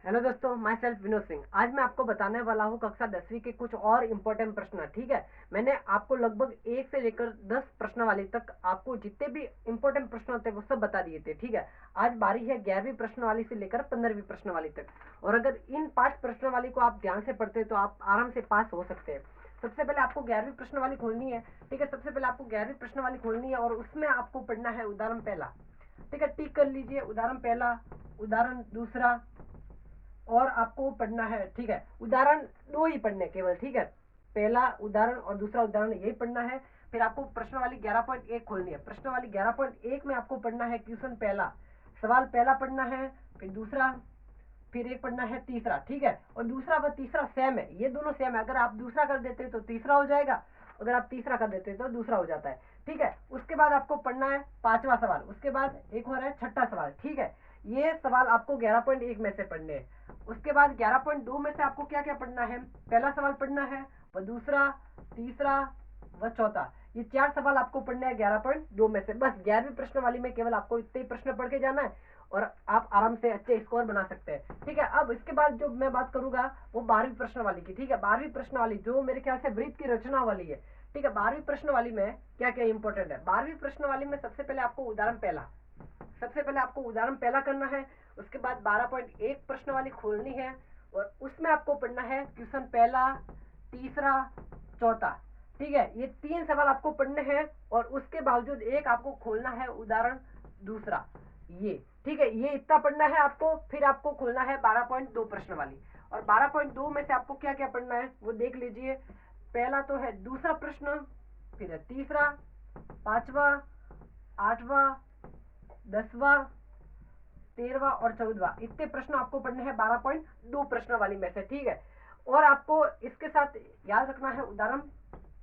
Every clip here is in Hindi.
हेलो दोस्तों, माई सेल्फ विनोद सिंह। आज मैं आपको बताने वाला हूँ कक्षा 10वीं के कुछ और इम्पोर्टेंट प्रश्न। ठीक है, मैंने आपको लगभग 1 से लेकर 10 प्रश्नावली तक आपको जितने भी इम्पोर्टेंट प्रश्न होते हैं वो सब बता दिए थे। ठीक है, आज बारी है 11वीं प्रश्नावली से लेकर 15वीं प्रश्नावली तक। और अगर इन 5 प्रश्नावली को आप ध्यान से पढ़ते हैं तो आप आराम से पास हो सकते हैं। सबसे पहले आपको 11वीं प्रश्नावली खोलनी है। ठीक है, सबसे पहले आपको 11वीं प्रश्नावली खोलनी है और उसमें आपको पढ़ना है उदाहरण पहला। ठीक है, टिक कर लीजिए। उदाहरण पहला, उदाहरण दूसरा और आपको पढ़ना है। ठीक है, उदाहरण 2 ही पढ़ने केवल। ठीक है, पहला उदाहरण और दूसरा उदाहरण यही पढ़ना है। फिर आपको प्रश्नावली 11.1 खोलनी है। प्रश्नावली 11.1 में आपको पढ़ना है क्वेश्चन पहला, सवाल पहला पढ़ना है, फिर दूसरा, फिर एक पढ़ना है तीसरा। ठीक है, और दूसरा व तीसरा सेम है, ये दोनों सेम है। अगर आप दूसरा कर देते तो तीसरा हो जाएगा, अगर आप तीसरा कर देते तो दूसरा हो जाता है। ठीक है, उसके बाद आपको पढ़ना है 5वां सवाल, उसके बाद एक हो रहा है 6ठा सवाल। ठीक है, ये सवाल आपको 11.1 में से पढ़ने हैं। उसके बाद 11.2 में से आपको क्या क्या पढ़ना है? पहला सवाल पढ़ना है, व दूसरा, तीसरा व चौथा। ये 4 सवाल आपको पढ़ने हैं 11.2 में से। बस 11वीं प्रश्नावली में केवल आपको इतने ही प्रश्न पढ़ के जाना है और आप आराम से अच्छे स्कोर बना सकते हैं। ठीक है, अब इसके बाद जो मैं बात करूंगा वो 12वीं प्रश्नावली की। ठीक है, 12वीं प्रश्नावली जो मेरे ख्याल से वृत्त की रचना वाली है। ठीक है, 12वीं प्रश्नावली में क्या क्या इंपॉर्टेंट है? 12वीं प्रश्नावली में सबसे पहले आपको उदाहरण पहला, सबसे पहले आपको उदाहरण पहला करना है। उसके बाद 12.1 प्रश्नावली खोलनी है और उसमें आपको पढ़ना है क्वेश्चन पहला, तीसरा, चौथा। ठीक है, ये 3 सवाल आपको पढ़ने हैं और उसके बावजूद एक आपको खोलना है उदाहरण दूसरा, ये। ठीक है, ये इतना पढ़ना है आपको। फिर आपको खोलना है 12.2 प्रश्नावली और 12.2 में से आपको क्या क्या पढ़ना है वो देख लीजिए। पहला तो है दूसरा प्रश्न, फिर है तीसरा, 5वां, 8वां, 10वां, 13वां और 14वां। इतने प्रश्न आपको पढ़ने हैं 12.2 प्रश्नावली में से। ठीक है, और आपको इसके साथ याद रखना है उदाहरण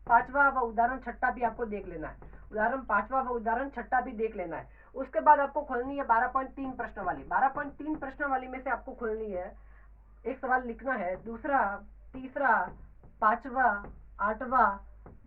5वां व उदाहरण 6ठा भी आपको देख लेना है। उदाहरण 5वां व उदाहरण 6ठा भी देख लेना है। उसके बाद आपको खोलनी है 12.3 प्रश्नावली। 12.3 प्रश्नावली में से आपको खोलनी है, एक सवाल लिखना है, दूसरा, तीसरा, 5वां, 8वां,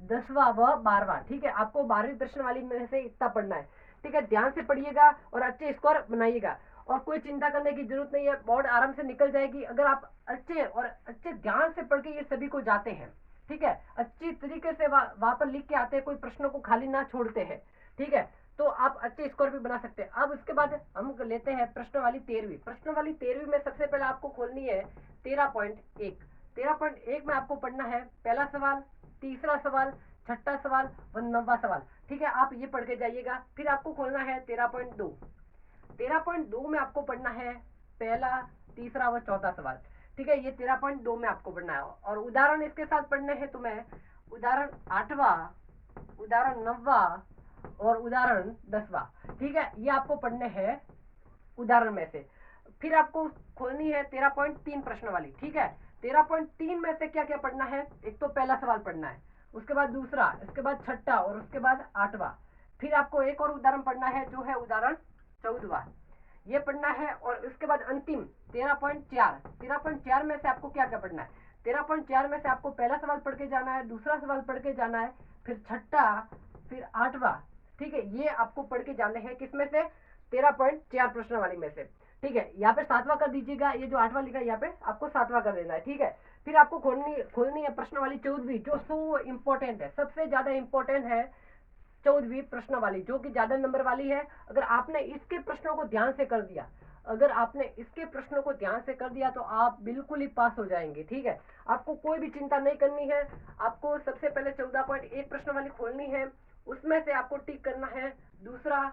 10वां व 12वां। ठीक है, आपको 12वीं प्रश्नावली में से इतना पढ़ना है। ठीक है, ध्यान से पढ़िएगा और अच्छे स्कोर बनाइएगा और कोई चिंता करने की जरूरत नहीं है, बोर्ड आराम से निकल जाएगी अगर आप अच्छे और अच्छे ध्यान से पढ़ के ये सभी को जाते हैं। ठीक है, अच्छी तरीके से वहां पर लिख के आते हैं, कोई प्रश्नों को खाली ना छोड़ते हैं। ठीक है, तो आप अच्छे स्कोर भी बना सकते हैं। अब उसके बाद हम लेते हैं प्रश्नावली 13वीं। प्रश्नावली 13वीं में सबसे पहले आपको खोलनी है 13.1। 13.1 में आपको पढ़ना है पहला सवाल, तीसरा सवाल, 6ठा सवाल व 9वां सवाल। ठीक है, आप ये पढ़ के जाइएगा। फिर आपको खोलना है 13.2। 13.2 में आपको पढ़ना है पहला, तीसरा व चौथा सवाल। ठीक है, ये 13.2 में आपको पढ़ना है और उदाहरण इसके साथ पढ़ने हैं तुम्हें, उदाहरण 8वां, उदाहरण 9वां और उदाहरण 10वां। ठीक है, ये आपको पढ़ने हैं उदाहरण में से। फिर आपको खोलनी है 13.3 प्रश्नावली। ठीक है, 13.3 में से क्या क्या पढ़ना है? एक तो पहला सवाल पढ़ना है, उसके बाद दूसरा, इसके बाद 6ठा और उसके बाद 8वां। फिर आपको एक और उदाहरण पढ़ना है जो है उदाहरण 14वां, ये पढ़ना है। और उसके बाद अंतिम 13.4। 13.4 में से आपको क्या क्या पढ़ना है? 13.4 में से आपको पहला सवाल पढ़ के जाना है, दूसरा सवाल पढ़ के जाना है, फिर 6ठा, फिर 8वां। ठीक है, ये आपको पढ़ के जाने हैं किसमें से? 13.4 प्रश्नावली में से। ठीक है, यहाँ पे 7वां कर दीजिएगा, ये जो 8वां लिखा है यहाँ पे आपको 7वां कर देना है। ठीक है, फिर आपको खोलनी है प्रश्नावली 14वीं, जो सो इम्पोर्टेंट है, सबसे ज्यादा इम्पोर्टेंट है 14वीं प्रश्नावली, जो कि ज्यादा नंबर वाली है। अगर आपने इसके प्रश्नों को ध्यान से कर दिया, अगर आपने इसके प्रश्नों को ध्यान से कर दिया तो आप बिल्कुल ही पास हो जाएंगे। ठीक है, आपको कोई भी चिंता नहीं करनी है। आपको सबसे पहले 14.1 प्रश्नावली खोलनी है, उसमें से आपको टिक करना है दूसरा,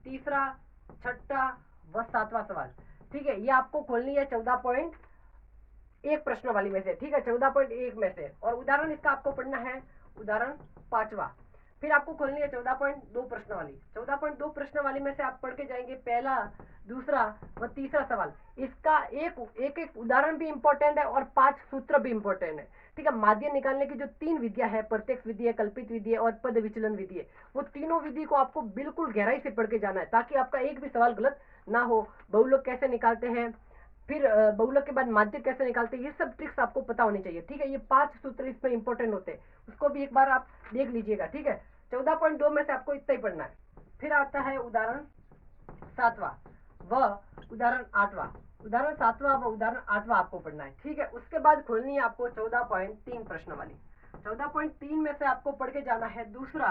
तीसरा, 6ठा व 7वां सवाल। ठीक है, ये आपको खोलनी है 14.1 प्रश्नावली में से। ठीक है, 14.1 में से। और उदाहरण इसका आपको पढ़ना है उदाहरण 5वां। फिर आपको खोलनी है 14.2 प्रश्नावली। 14.2 प्रश्नावली में से आप पढ़ के जाएंगे पहला, दूसरा व तीसरा सवाल। इसका एक उदाहरण भी इंपॉर्टेंट है और 5 सूत्र भी इंपॉर्टेंट है। ठीक है, माध्य निकालने की जो 3 विधियां है, प्रत्यक्ष विधि है, कल्पित विधि है और पद विचलन विधि है, वो तीनों विधि को आपको बिल्कुल गहराई से पढ़ के जाना है ताकि आपका एक भी सवाल गलत ना हो। बहुलक कैसे निकालते हैं, फिर बहुलक के बाद माध्य कैसे निकालते हैं, ये सब ट्रिक्स आपको पता होनी चाहिए। ठीक है, ये 5 सूत्र इसमें इंपॉर्टेंट होते हैं, उसको भी एक बार आप देख लीजिएगा। ठीक है, 14.2 में से आपको इतना ही पढ़ना है। फिर आता है उदाहरण 7वां व उदाहरण 8वां। उदाहरण 7वां व उदाहरण 8वां आपको पढ़ना है, ठीक है। उसके बाद खोलनी है आपको 14.3 प्रश्न वाली। 14.3 में से आपको पढ़ के जाना है दूसरा,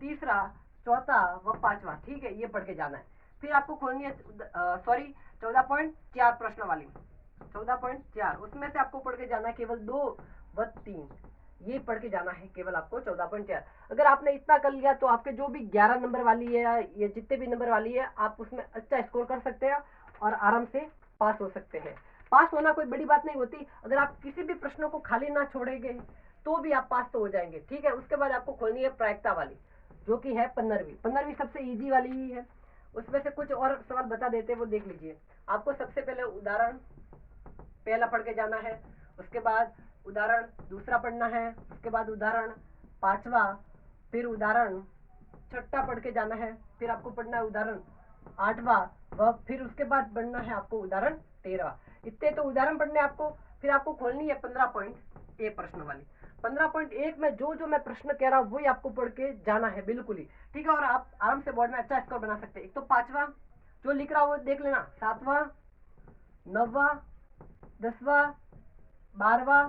तीसरा, चौथा व पांचवा, ठीक है, ये पढ़ के जाना है। फिर आपको खोलनी है 14.4 प्रश्न वाली। 14.4 उसमें से आपको पढ़ के जाना है केवल 2 व 3, ये पढ़ के जाना है केवल आपको 14.4। अगर आपने इतना कर लिया तो आपके जो भी 11 नंबर वाली है या जितने भी नंबर वाली है, आप उसमें अच्छा स्कोर कर सकते हैं और आराम से पास हो सकते हैं। पास होना कोई बड़ी बात नहीं होती, अगर आप किसी भी प्रश्नों को खाली ना छोड़ेंगे तो भी आप पास तो हो जाएंगे, ठीक है। उसके बाद आपको खोलनी है प्रायिकता वाली, जो कि है 15वीं। 15वीं सबसे इजी वाली ही है। उसमें से कुछ और सवाल बता देते हैं, वो देख लीजिए। आपको सबसे पहले उदाहरण पहला पढ़ के जाना है, उसके बाद उदाहरण दूसरा पढ़ना है, उसके बाद उदाहरण पांचवा, फिर उदाहरण छठा पढ़ के जाना है, फिर आपको पढ़ना है उदाहरण 8वां व फिर उसके बाद पढ़ना है आपको उदाहरण 13वां। इतने तो उदाहरण पढ़ने आपको। फिर आपको खोलनी है 15.1 प्रश्न वाली। 15.1 में जो जो मैं प्रश्न कह रहा हूँ वही आपको पढ़ के जाना है बिल्कुल ही, ठीक है। और आप आराम से बोर्ड में अच्छा स्कोर बना सकते हैं। एक तो 5वां जो लिख रहा हूँ वो देख लेना, 7वां, 9वां, 10वां, 12वां,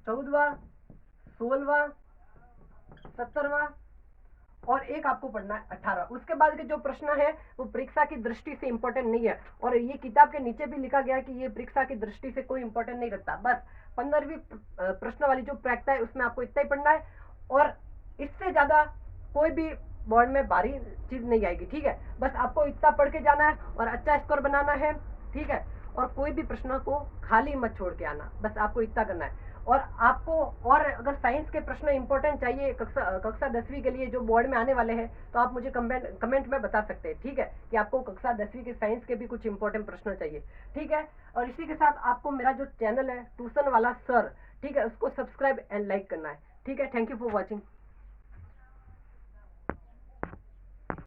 14वां, 16वां, 17वां और एक आपको पढ़ना है 18। उसके बाद के जो प्रश्न है वो परीक्षा की दृष्टि से इंपॉर्टेंट नहीं है, और ये किताब के नीचे भी लिखा गया है कि ये परीक्षा की दृष्टि से कोई इंपॉर्टेंट नहीं रखता। बस 15वीं प्रश्न वाली जो प्रायिकता है उसमें आपको इतना ही पढ़ना है, और इससे ज्यादा कोई भी बोर्ड में भारी चीज नहीं आएगी, ठीक है। बस आपको इतना पढ़ के जाना है और अच्छा स्कोर बनाना है, ठीक है। और कोई भी प्रश्न को खाली मत छोड़ के आना, बस आपको इतना करना है। और आपको और अगर साइंस के प्रश्न इंपॉर्टेंट चाहिए कक्षा 10वीं के लिए जो बोर्ड में आने वाले हैं, तो आप मुझे कमेंट में बता सकते हैं, ठीक है, कि आपको कक्षा 10वीं के साइंस के भी कुछ इंपॉर्टेंट प्रश्न चाहिए, ठीक है। और इसी के साथ आपको मेरा जो चैनल है ट्यूशन वाला सर, ठीक है, उसको सब्सक्राइब एंड लाइक करना है, ठीक है। Thank you for watching.